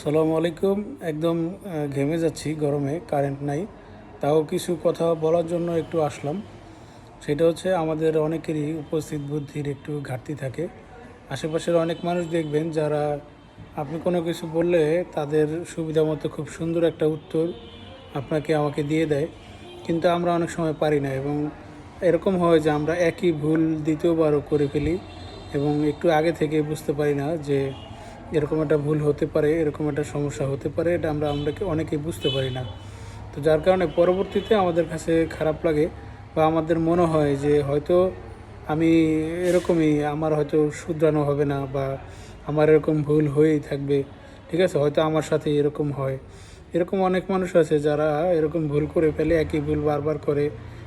আসসালামু আলাইকুম। একদম ঘেমে যাচ্ছি গরমে, কারেন্ট নাই। তাও কিছু কথা বলার জন্য একটু আসলাম। সেটা হচ্ছে আমাদের অনেকেরই উপস্থিত বুদ্ধির একটু ঘাটতি থাকে। আশেপাশের অনেক মানুষ দেখবেন যারা আপনি কোনো কিছু বললে তাদের সুবিধা মতো খুব সুন্দর একটা উত্তর আপনাকে আমাকে দিয়ে দেয়, কিন্তু আমরা অনেক সময় পারি না এবং এরকম হয় যে আমরা একই ভুল দ্বিতীয়বারও করে ফেলি এবং একটু আগে থেকে বুঝতে পারি না যে এরকম একটা ভুল হতে পারে, এরকম একটা সমস্যা হতে পারে। এটা আমরা অনেকেই বুঝতে পারি না। তো যার কারণে পরবর্তীতে আমাদের কাছে খারাপ লাগে বা আমাদের মনে হয় যে হয়তো আমি এরকমই, আমার হয়তো শুধরানো হবে না বা আমার এরকম ভুল হয়েই থাকবে। ঠিক আছে, হয়তো আমার সাথে এরকম হয়। এরকম অনেক মানুষ আছে যারা এরকম ভুল করে ফেলে, একই ভুল বারবার করে।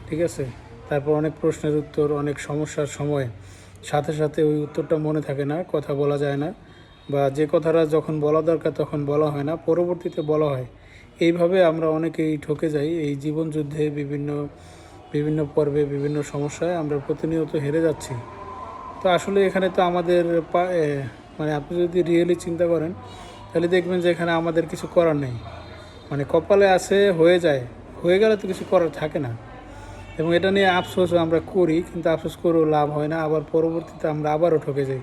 ঠিক আছে, তারপর অনেক প্রশ্নের উত্তর, অনেক সমস্যার সময় সাথে সাথে ওই উত্তরটা মনে থাকে না, কথা বলা যায় না, বা যে কথাটা যখন বলা দরকার তখন বলা হয় না, পরবর্তীতে বলা হয়। এইভাবে আমরা অনেকেই ঠকে যাই এই জীবন যুদ্ধে, বিভিন্ন বিভিন্ন পর্বে, বিভিন্ন সমস্যায় আমরা প্রতিনিয়ত হেরে যাচ্ছি। তো আসলে এখানে তো আমাদের মানে আপনি যদি রিয়েলি চিন্তা করেন তাহলে দেখবেন যে এখানে আমাদের কিছু করার নেই। মানে কপালে আছে, হয়ে যায়, হয়ে গেলে তো কিছু করার থাকে না। এবং এটা নিয়ে আফসোস আমরা করি, কিন্তু আফসোস করেও লাভ হয় না, আবার পরবর্তীতে আমরা আবারও ঠকে যাই।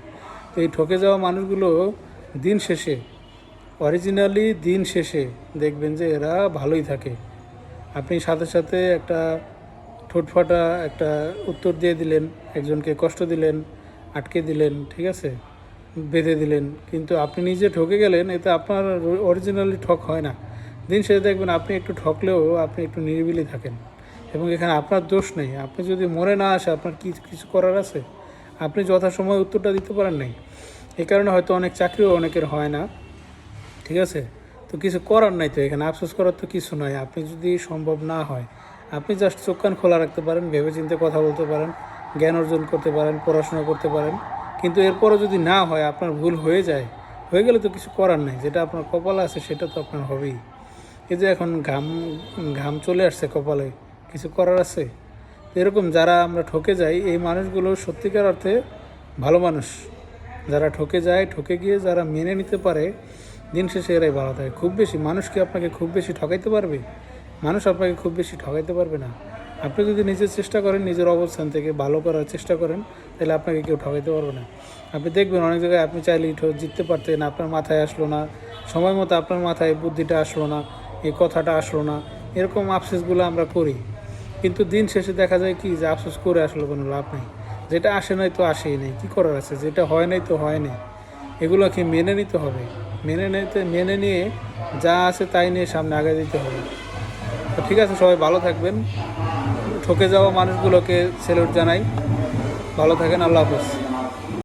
তো এই ঠকে যাওয়া মানুষগুলো দিন শেষে, অরিজিনালি দিন শেষে দেখবেন যে এরা ভালোই থাকে। আপনি সাথে সাথে একটা ঠোঁটফাটা একটা উত্তর দিয়ে দিলেন, একজনকে কষ্ট দিলেন, আটকে দিলেন, ঠিক আছে, বেঁধে দিলেন, কিন্তু আপনি নিজে ঠকে গেলেন, এতে আপনার অরিজিনালি ঠক হয় না। দিন শেষে দেখবেন আপনি একটু ঠকলেও আপনি একটু নিরিবিলি থাকেন এবং এখানে আপনার দোষ নেই। আপনি যদি মরে না আসে, আপনার কিছু করার আছে? আপনি যথাসময়ে উত্তরটা দিতে পারেন নাই, এই কারণে হয়তো অনেক চাকরিও অনেকের হয় না। ঠিক আছে, তো কিছু করার নাই, তো এখানে আফসোস করার তো কিছু নয়। আপনি যদি সম্ভব না হয়, আপনি জাস্ট চোখ কান খোলা রাখতে পারেন, ভেবে চিন্তে কথা বলতে পারেন, জ্ঞান অর্জন করতে পারেন, পড়াশোনা করতে পারেন। কিন্তু এরপরও যদি না হয়, আপনার ভুল হয়ে যায়, হয়ে গেলে তো কিছু করার নাই। যেটা আপনার কপালে আছে সেটা তো আপনার হবেই। এই যে এখন ঘাম ঘাম চলে আসছে কপালে, কিছু করার আছে? এরকম যারা আমরা ঠকে যাই, এই মানুষগুলো সত্যিকার অর্থে ভালো মানুষ। যারা ঠকে যায়, ঠকে গিয়ে যারা মেনে নিতে পারে, দিন শেষে এরাই ভালো থাকে। খুব বেশি মানুষ কি আপনাকে খুব বেশি ঠকাইতে পারবে? মানুষ আপনাকে খুব বেশি ঠকাইতে পারবে না। আপনি যদি নিজের চেষ্টা করেন, নিজের অবস্থান থেকে ভালো করার চেষ্টা করেন, তাহলে আপনাকে কেউ ঠকাইতে পারবে না। আপনি দেখবেন অনেক জায়গায় আপনি চাইলেই জিততে পারতেন, আপনার মাথায় আসলো না, সময় মতো আপনার মাথায় বুদ্ধিটা আসলো না, এই কথাটা আসলো না, এরকম আফসোসগুলো আমরা করি। কিন্তু দিন শেষে দেখা যায় কি, যে আফসোস করে আসলে কোনো লাভ নেই। যেটা আসে নাই তো আসেই নেই, কী করার আছে? যেটা হয় নাই তো হয় নাই। এগুলোকে মেনে নিতে হবে। মেনে নিয়ে যা আছে তাই নিয়ে সামনে আগে দিতে হবে। তো ঠিক আছে, সবাই ভালো থাকবেন। ঠকে যাওয়া মানুষগুলোকে স্যালুট জানাই। ভালো থাকেন, আল্লাহ হাফেজ।